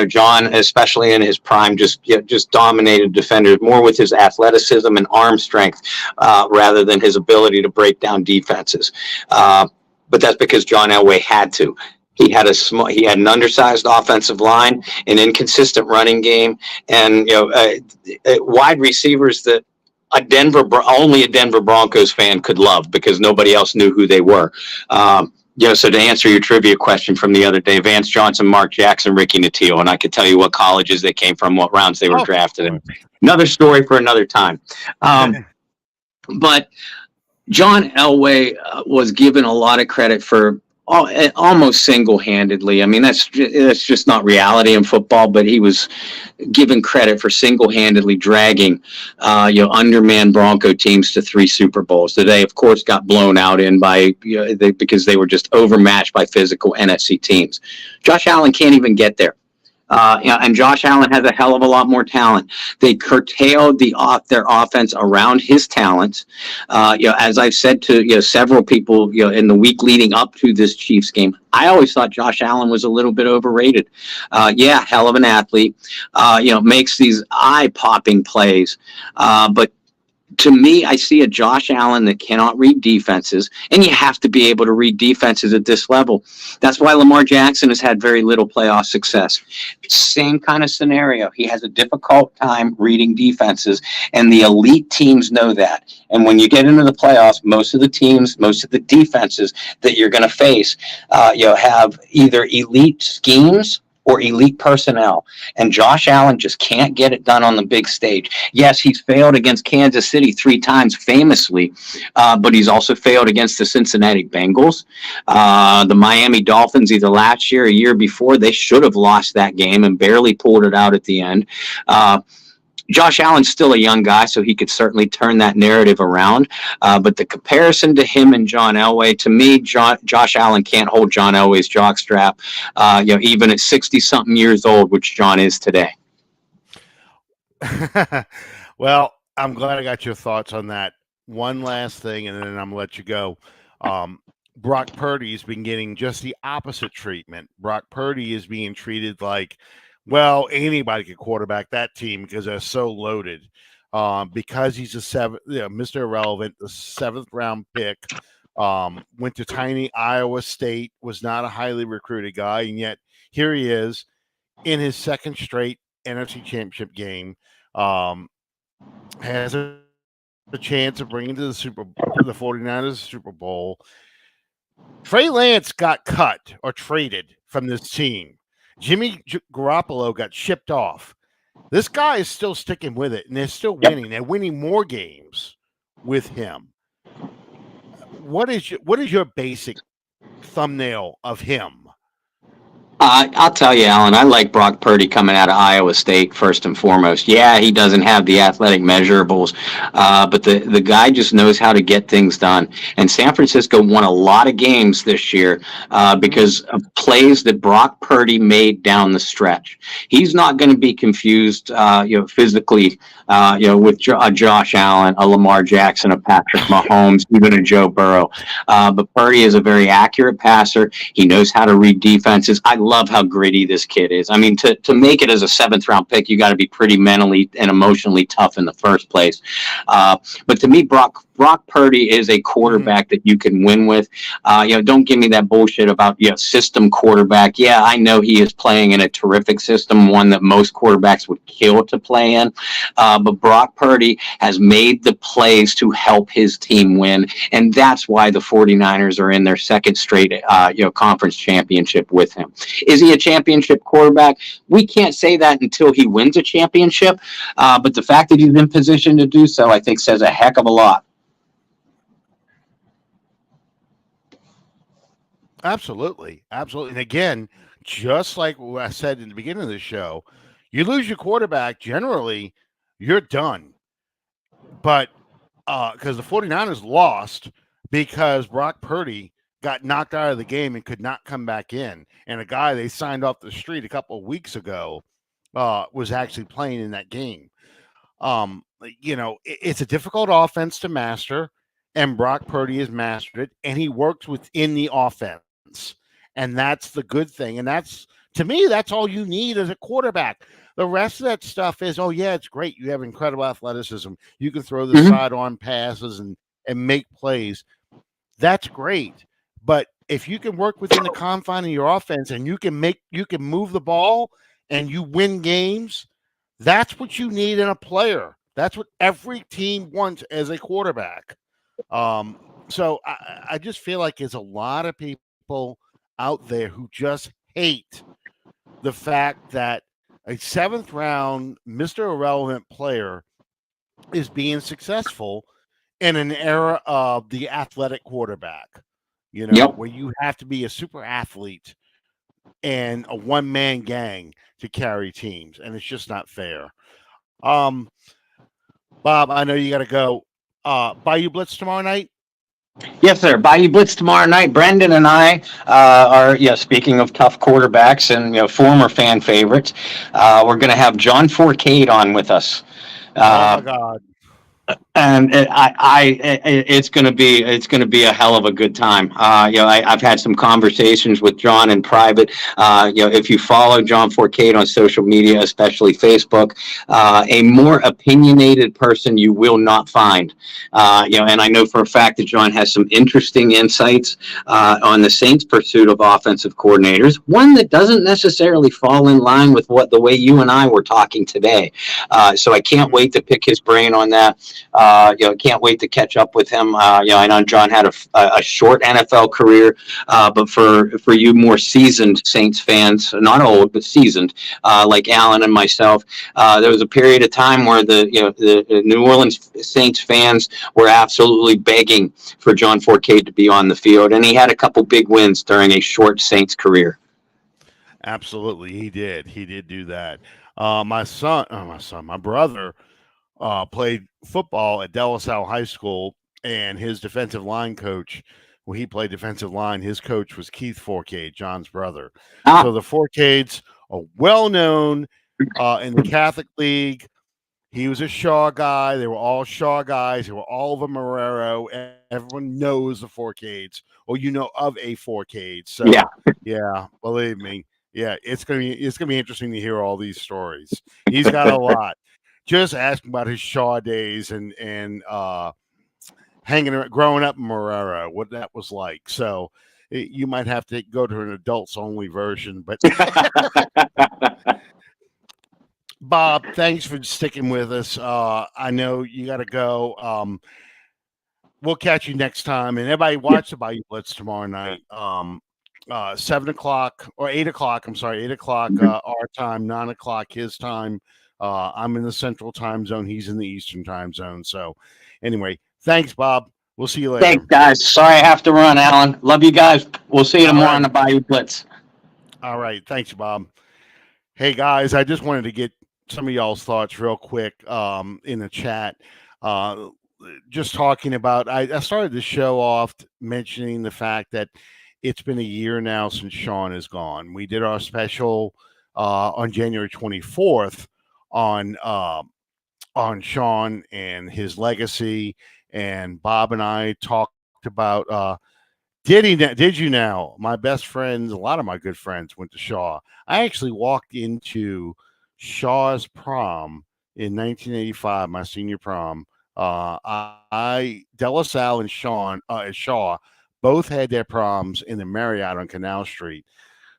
John, especially in his prime, just dominated defenders more with his athleticism and arm strength, rather than his ability to break down defenses. But that's because John Elway had to. He had an undersized offensive line, an inconsistent running game, and wide receivers that only a Denver Broncos fan could love because nobody else knew who they were. So to answer your trivia question from the other day, Vance Johnson, Mark Jackson, Ricky Nattiel, and I could tell you what colleges they came from, what rounds they were drafted in. Another story for another time. But John Elway was given a lot of credit for almost single-handedly. I mean, that's just not reality in football, but he was given credit for single-handedly dragging undermanned Bronco teams to 3 Super Bowls that they, of course, got blown out in by because they were just overmatched by physical NFC teams. Josh Allen can't even get there. And Josh Allen has a hell of a lot more talent. They curtailed their offense around his talents. As I've said to several people in the week leading up to this Chiefs game, I always thought Josh Allen was a little bit overrated. Hell of an athlete. Makes these eye-popping plays, but to me, I see a Josh Allen that cannot read defenses, and you have to be able to read defenses at this level. That's why Lamar Jackson has had very little playoff success. Same kind of scenario. He has a difficult time reading defenses, and the elite teams know that. And when you get into the playoffs, most of the defenses that you're going to face, have either elite schemes or elite personnel. And Josh Allen just can't get it done on the big stage. Yes, he's failed against Kansas City 3 times famously, but he's also failed against the Cincinnati Bengals. The Miami Dolphins, either last year or a year before, they should have lost that game and barely pulled it out at the end. Josh Allen's still a young guy, so he could certainly turn that narrative around. But the comparison to him and John Elway, to me, Josh Allen can't hold John Elway's jockstrap, even at 60-something years old, which John is today. Well, I'm glad I got your thoughts on that. One last thing, and then I'm going to let you go. Brock Purdy's been getting just the opposite treatment. Brock Purdy is being treated like, well, anybody could quarterback that team because they're so loaded. Because he's Mr. Irrelevant, the 7th round pick, went to tiny Iowa State, was not a highly recruited guy, and yet here he is in his second straight NFC Championship game. Has a chance of bringing to the 49ers Super Bowl. Trey Lance got cut or traded from this team. Jimmy Garoppolo got shipped off. This guy is still sticking with it, and they're still winning. They're winning more games with him. What is your basic thumbnail of him? I'll tell you, Alan, I like Brock Purdy coming out of Iowa State first and foremost. Yeah, he doesn't have the athletic measurables, but the guy just knows how to get things done. And San Francisco won a lot of games this year because of plays that Brock Purdy made down the stretch. He's not going to be confused, physically, with Josh Allen, a Lamar Jackson, a Patrick Mahomes, even a Joe Burrow. But Purdy is a very accurate passer. He knows how to read defenses. I love how gritty this kid is. I mean, to make it as a 7th round pick, you got to be pretty mentally and emotionally tough in the first place. But to me, Brock Purdy is a quarterback that you can win with. Don't give me that bullshit about system quarterback. Yeah, I know he is playing in a terrific system, one that most quarterbacks would kill to play in. But Brock Purdy has made the plays to help his team win, and that's why the 49ers are in their second straight conference championship with him. Is he a championship quarterback? We can't say that until he wins a championship, but the fact that he's in position to do so, I think, says a heck of a lot. Absolutely. And again, just like what I said in the beginning of the show, you lose your quarterback, generally, you're done. But because the 49ers lost because Brock Purdy got knocked out of the game and could not come back in. And a guy they signed off the street a couple of weeks ago was actually playing in that game. It's a difficult offense to master, and Brock Purdy has mastered it, and he works within the offense. And that's the good thing. And to me, that's all you need as a quarterback. The rest of that stuff is, it's great. You have incredible athleticism. You can throw the sidearm passes and make plays. That's great. But if you can work within the confine of your offense and you can move the ball and you win games, that's what you need in a player. That's what every team wants as a quarterback. So I just feel like there's a lot of people out there who just hate the fact that a 7th round Mr. Irrelevant player is being successful in an era of the athletic quarterback, where you have to be a super athlete and a one-man gang to carry teams, and it's just not fair. Bob, I know you got to go. Bayou Blitz tomorrow night? Yes, sir. Bayou Blitz tomorrow night. Brendan and I are, speaking of tough quarterbacks and, former fan favorites, we're going to have John Forcade on with us. Oh, my God. And it's going to be a hell of a good time. I've had some conversations with John in private. If you follow John Forcade on social media, especially Facebook, a more opinionated person you will not find. And I know for a fact that John has some interesting insights on the Saints' pursuit of offensive coordinators. One that doesn't necessarily fall in line with the way you and I were talking today. So I can't wait to pick his brain on that. Can't wait to catch up with him. I know John had a short NFL career, but for you more seasoned Saints fans, not old but seasoned, like Alan and myself, there was a period of time where the New Orleans Saints fans were absolutely begging for John Forcade to be on the field, and he had a couple big wins during a short Saints career. Absolutely, he did. He did do that. My brother played football at De La Salle High School, and his defensive line coach, when he played defensive line, his coach was Keith Forcade, John's brother. Ah, So the Forcades are well known in the Catholic League. He was a Shaw guy. They were all Shaw guys. They were all of a Marrero. Everyone knows the Forcades, or of a Forcade. yeah. So yeah, believe me, yeah, it's gonna be interesting to hear all these stories. He's got a lot. Just ask him about his Shaw days and hanging around, growing up in Marrero, what that was like. So you might have to go to an adults only version, but Bob, thanks for sticking with us. I know you got to go. We'll catch you next time, and everybody watch the Bayou Blitz tomorrow night. 7 o'clock or 8 o'clock. I'm sorry, 8 o'clock our time, 9 o'clock his time. I'm in the Central Time Zone. He's in the Eastern Time Zone. So, anyway, thanks, Bob. We'll see you Thanks, later. guys. Sorry I have to run, Alan. Love you guys. We'll see you All tomorrow right. on the Bayou Blitz. All right. Thanks, Bob. Hey guys, I just wanted to get some of y'all's thoughts real quick in the chat. Uh, just talking about, I started the show off mentioning the fact that it's been a year now since Sean is gone. We did our special on January 24th on Sean and his legacy, and Bob and I talked about did you now? My best friends, a lot of my good friends went to Shaw. I actually walked into Shaw's prom in 1985, my senior prom. De La Salle and Shaw both had their proms in the Marriott on Canal Street.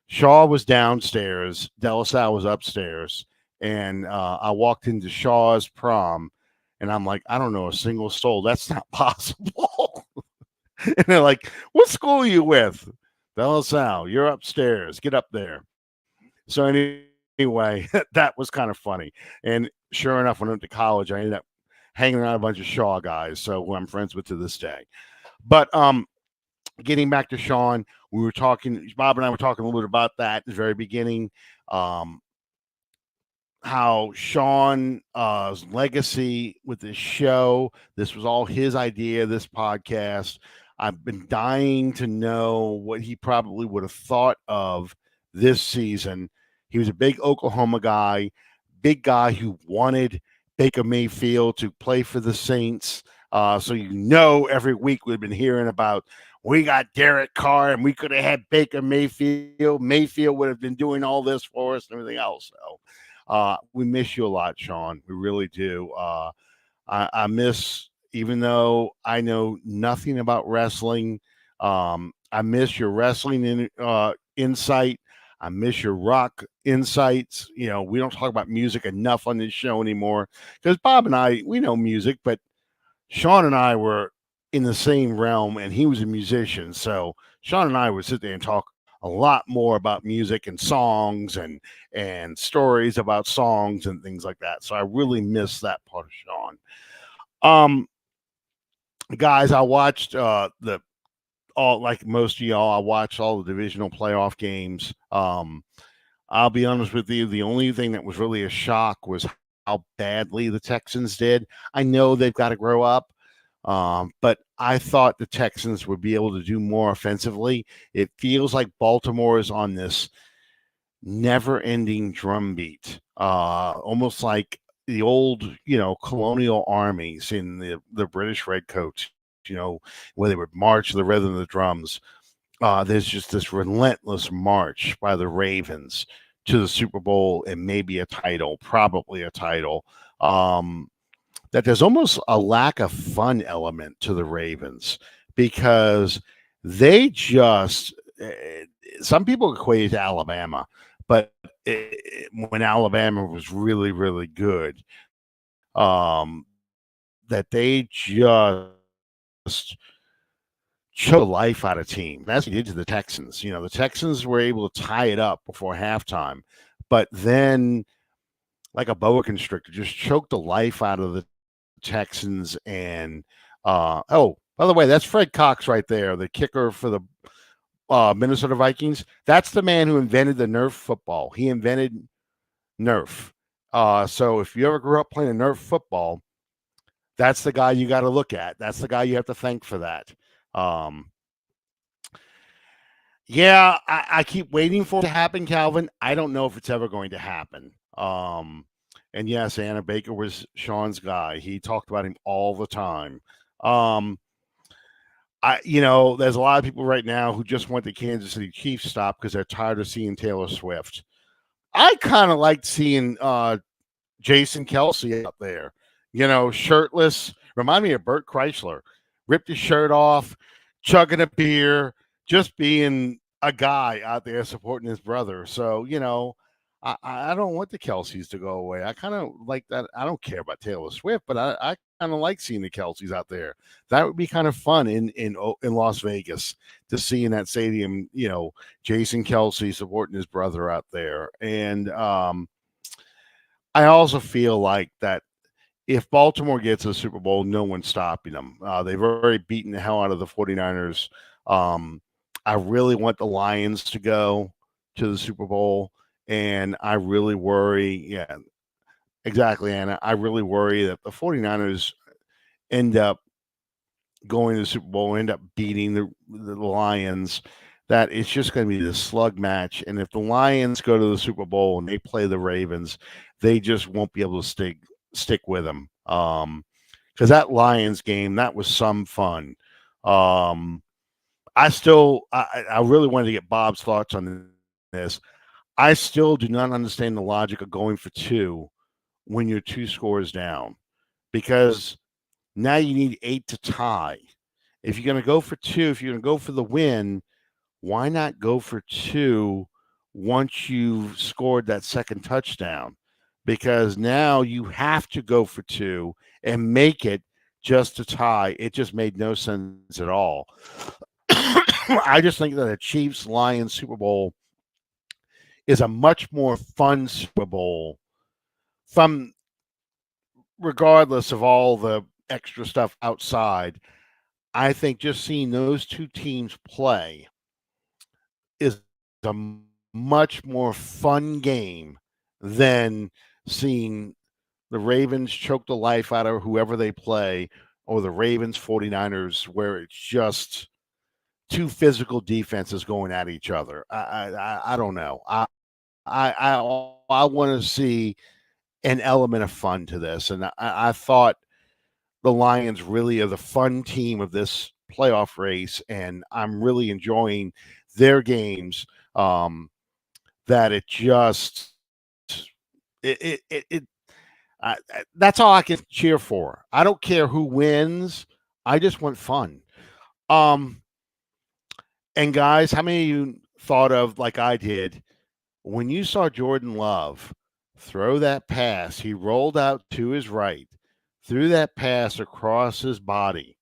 Shaw was downstairs, De La Salle was upstairs, and I walked into Shaw's prom, and I'm like, I don't know a single soul. That's not possible. And they're like, "What school are you with?" De La Salle. You're upstairs. Get up there. So anyway, that was kind of funny. And sure enough, when I went to college, I ended up hanging around a bunch of Shaw guys, so who I'm friends with to this day. But getting back to Sean, we were talking. Bob and I were talking a little bit about that at the very beginning. Um, how Sean's legacy with this show. This was all his idea, this podcast. I've been dying to know what he probably would have thought of this season. He was a big Oklahoma guy, big guy who wanted Baker Mayfield to play for the Saints. So every week we've been hearing about we got Derek Carr and we could have had Baker Mayfield. Mayfield would have been doing all this for us and everything else. So we miss you a lot, Sean. We really do. I miss, even though I know nothing about wrestling, I miss your wrestling insight. I miss your rock insights. We don't talk about music enough on this show anymore because Bob and I, we know music, but Sean and I were in the same realm, and he was a musician. So Sean and I would sit there and talk a lot more about music and songs and stories about songs and things like that. So I really miss that part of Sean. Guys, I watched the all like most of y'all. I watched all the divisional playoff games. I'll be honest with you. The only thing that was really a shock was how badly the Texans did. I know they've got to grow up. But I thought the Texans would be able to do more offensively. It feels like Baltimore is on this never-ending drumbeat, almost like the old, colonial armies in the British redcoats, where they would march to the rhythm of the drums. There's just this relentless march by the Ravens to the Super Bowl and maybe a title, probably a title. That there's almost a lack of fun element to the Ravens because they just some people equate it to Alabama, but when Alabama was really, really good, that they just choke the life out of team. That's what they did to the Texans. The Texans were able to tie it up before halftime, but then like a boa constrictor, just choked the life out of the Texans. And oh, by the way, that's Fred Cox right there, the kicker for the Minnesota Vikings. That's the man who invented the Nerf football. He invented Nerf. So if you ever grew up playing Nerf football, that's the guy you got to look at. That's the guy you have to thank for that. Um, yeah, I keep waiting for it to happen, Calvin. I don't know if it's ever going to happen. And yes, Anna Baker was Sean's guy. He talked about him all the time. There's a lot of people right now who just want the Kansas City Chiefs stop because they're tired of seeing Taylor Swift. I kind of liked seeing Jason Kelsey out there, shirtless. Remind me of Bert Kreischer. Ripped his shirt off, chugging a beer, just being a guy out there supporting his brother. So, I don't want the Kelseys to go away. I kind of like that. I don't care about Taylor Swift, but I kind of like seeing the Kelseys out there. That would be kind of fun in Las Vegas to see in that stadium, Jason Kelsey supporting his brother out there. And I also feel like that if Baltimore gets to the Super Bowl, no one's stopping them. They've already beaten the hell out of the 49ers. I really want the Lions to go to the Super Bowl, and I really worry. Yeah, exactly, Anna. I really worry that the 49ers end up going to the Super Bowl, end up beating the Lions, that it's just going to be this slug match. And if the Lions go to the Super Bowl and they play the Ravens, they just won't be able to stick with them. Because that Lions game, that was some fun. I really wanted to get Bob's thoughts on this. I still do not understand the logic of going for two when you're 2 scores down, because now you need 8 to tie. If you're going to go for 2, if you're going to go for the win, why not go for 2 once you've scored that second touchdown? Because now you have to go for 2 and make it just to tie. It just made no sense at all. I just think that a Chiefs-Lions Super Bowl is a much more fun Super Bowl, from regardless of all the extra stuff outside. I think just seeing those 2 teams play is a much more fun game than seeing the Ravens choke the life out of whoever they play, or the Ravens 49ers, where it's just 2 physical defenses going at each other. I don't know. I want to see an element of fun to this, and I thought the Lions really are the fun team of this playoff race, and I'm really enjoying their games. That it just it that's all I can cheer for. I don't care who wins. I just want fun. And guys, how many of you thought of, like I did, when you saw Jordan Love throw that pass? He rolled out to his right, threw that pass across his body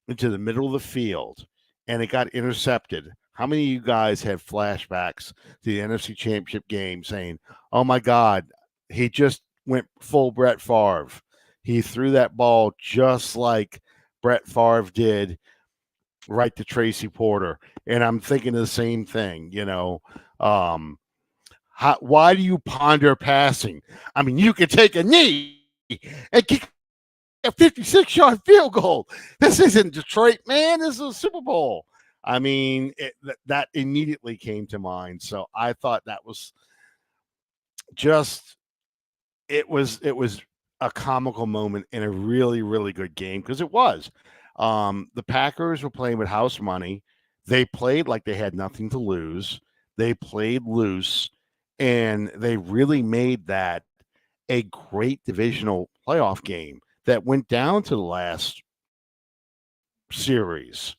into the middle of the field, and it got intercepted. How many of you guys have flashbacks to the NFC Championship game saying, oh my God, he just went full Brett Favre. He threw that ball just like Brett Favre did right to Tracy Porter. And I'm thinking the same thing, why do you ponder passing? I mean, you could take a knee and kick a 56-yard field goal. This isn't Detroit, man. This is a Super Bowl. I mean, that immediately came to mind. So I thought that was just, it was a comical moment in a really, really good game, because it was. The Packers were playing with house money. They played like they had nothing to lose. They played loose, and they really made that a great divisional playoff game that went down to the last series.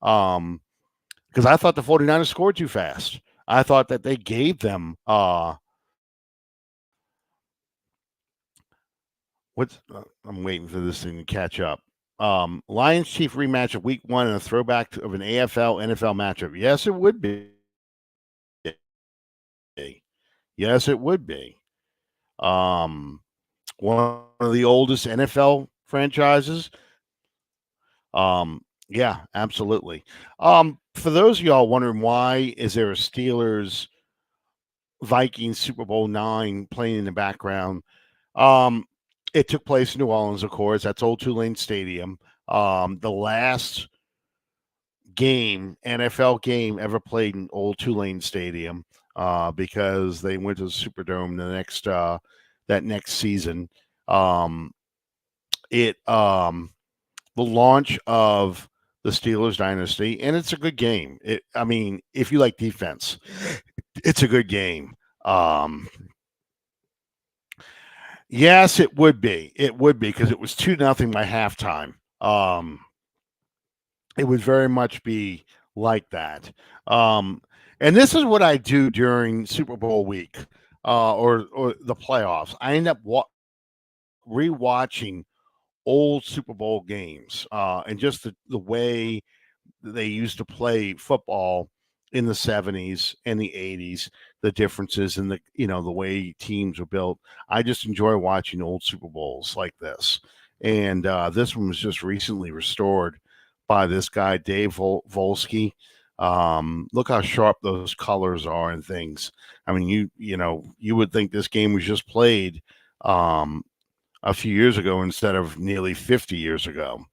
Because I thought the 49ers scored too fast. I thought that they gave them I'm waiting for this thing to catch up. Lions Chief rematch of week 1 and a throwback of an AFL NFL matchup. Yes, it would be. Yes, it would be. One of the oldest NFL franchises. Yeah, absolutely. For those of y'all wondering why is there a Steelers Vikings Super Bowl 9 playing in the background. Um, it took place in New Orleans, of course. That's Old Tulane Stadium. The last NFL game ever played in Old Tulane Stadium, because they went to the Superdome that next season. Um, the launch of the Steelers dynasty, and it's a good game. I mean, if you like defense, it's a good game. Yes, it would be. It would be because it was 2-0 by halftime. It would very much be like that. And this is what I do during Super Bowl week, or the playoffs. I end up rewatching old Super Bowl games, and just the way they used to play football in the 70s and the 80s, the differences in the way teams were built. I just enjoy watching old Super Bowls like this. And this one was just recently restored by this guy, Dave Volsky. Look how sharp those colors are and things. I mean, you would think this game was just played a few years ago instead of nearly 50 years ago.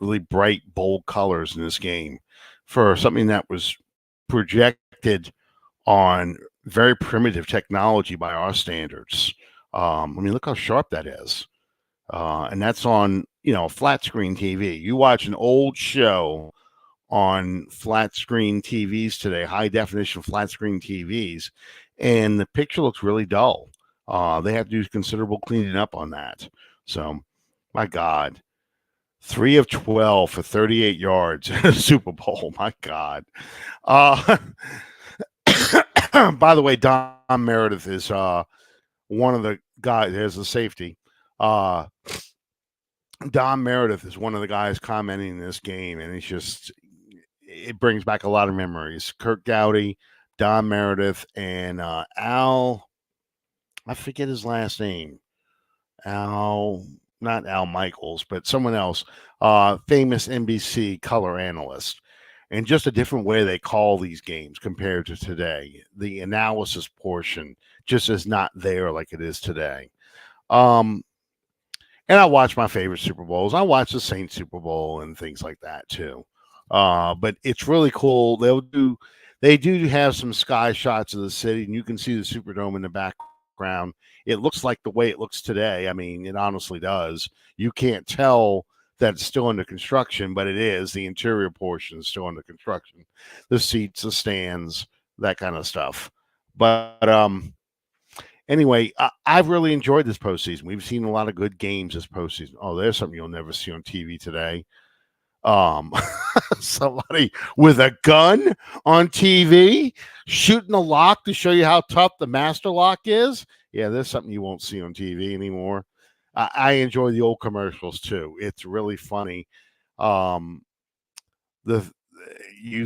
Really bright, bold colors in this game for something that was projected on very primitive technology by our standards. I mean, look how sharp that is. And that's on, flat screen TV. You watch an old show on flat screen TVs today, high definition flat screen TVs, and the picture looks really dull. They have to do considerable cleaning up on that. So, my God, 3 of 12 for 38 yards in a Super Bowl. My God. Uh, by the way, Don Meredith is one of the guys. There's the safety. Don Meredith is one of the guys commenting in this game, and it brings back a lot of memories. Kirk Gowdy, Don Meredith, and Al. I forget his last name. Not Al Michaels, but someone else, famous NBC color analyst, and just a different way they call these games compared to today. The analysis portion just is not there like it is today. And I watch my favorite Super Bowls. I watch the Saints Super Bowl and things like that too. But it's really cool. They do have some sky shots of the city, and you can see the Superdome in the background. It looks like the way it looks today. I mean, it honestly does. You can't tell that it's still under construction, but it is. The interior portion is still under construction. The seats, the stands, that kind of stuff. But anyway, I've really enjoyed this postseason. We've seen a lot of good games this postseason. Oh, there's something you'll never see on TV today. Somebody with a gun on TV shooting a lock to show you how tough the master lock is. Yeah, there's something you won't see on TV anymore. I enjoy the old commercials too. It's really funny. You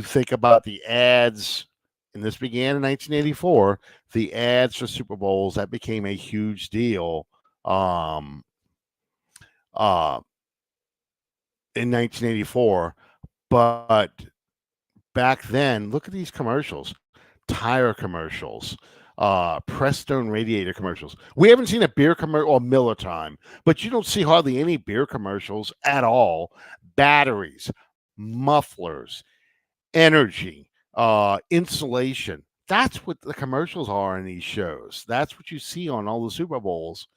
think about the ads, and this began in 1984. The ads for Super Bowls that became a huge deal. In 1984, but back then, look at these commercials: tire commercials, Prestone radiator commercials. We haven't seen a beer commercial or Miller Time, but you don't see hardly any beer commercials at all. Batteries, mufflers, energy, insulation. That's what the commercials are in these shows. That's what you see on all the Super Bowls.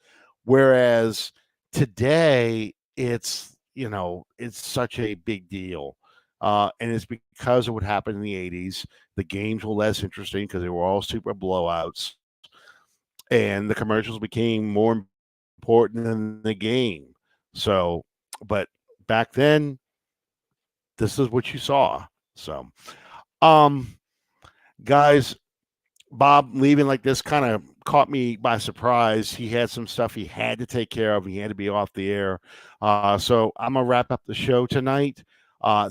Whereas today, it's such a big deal. And it's because of what happened in the 80s. The games were less interesting because they were all super blowouts. And the commercials became more important than the game. So, but back then, this is what you saw. So, guys, Bob leaving like this kind of caught me by surprise. He had some stuff he had to take care of. He had to be off the air. So I'm going to wrap up the show tonight.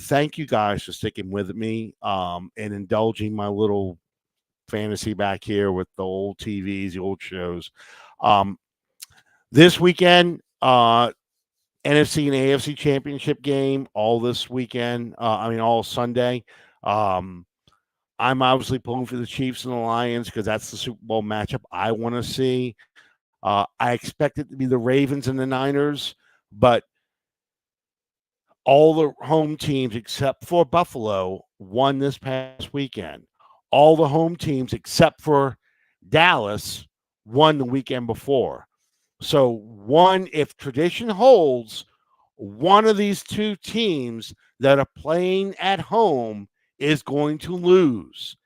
Thank you guys for sticking with me and indulging my little fantasy back here with the old TVs, the old shows. This weekend, NFC and AFC championship game all this weekend. All Sunday. I'm obviously pulling for the Chiefs and the Lions because that's the Super Bowl matchup I want to see. I expect it to be the Ravens and the Niners, but all the home teams except for Buffalo won this past weekend. All the home teams except for Dallas won the weekend before. So, if tradition holds, one of these two teams that are playing at home is going to lose.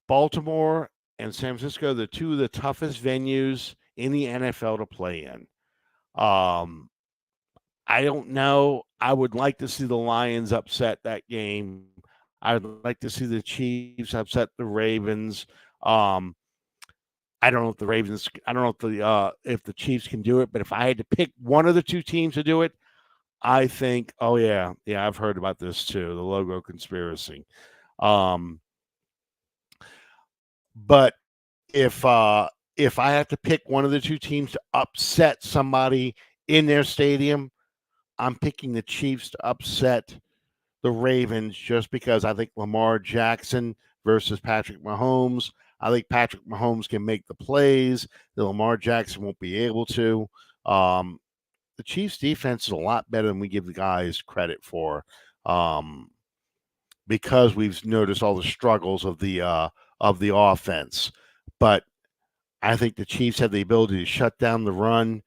Baltimore and San Francisco, the two of the toughest venues in the NFL to play in. I don't know. I would like to see the Lions upset that game. I would like to see the Chiefs upset the Ravens. I don't know if the Ravens. I don't know if the Chiefs can do it. But if I had to pick one of the two teams to do it, I think. Oh yeah, I've heard about this too. The logo conspiracy. But if I have to pick one of the two teams to upset somebody in their stadium, I'm picking the Chiefs to upset the Ravens just because I think Lamar Jackson versus Patrick Mahomes. I think Patrick Mahomes can make the plays that Lamar Jackson won't be able to. The Chiefs' defense is a lot better than we give the guys credit for, because we've noticed all the struggles of the offense. But I think the Chiefs have the ability to shut down the run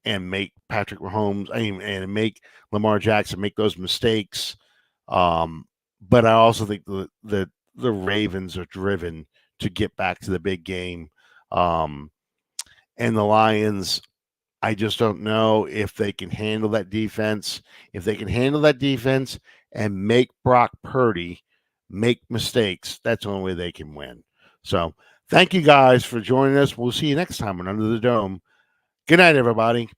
and make Patrick Mahomes, and make Lamar Jackson make those mistakes. But I also think the Ravens are driven to get back to the big game. And the Lions, I just don't know if they can handle that defense. If they can handle that defense and make Brock Purdy make mistakes, that's the only way they can win. So thank you guys for joining us. We'll see you next time on Under the Dome. Good night, everybody.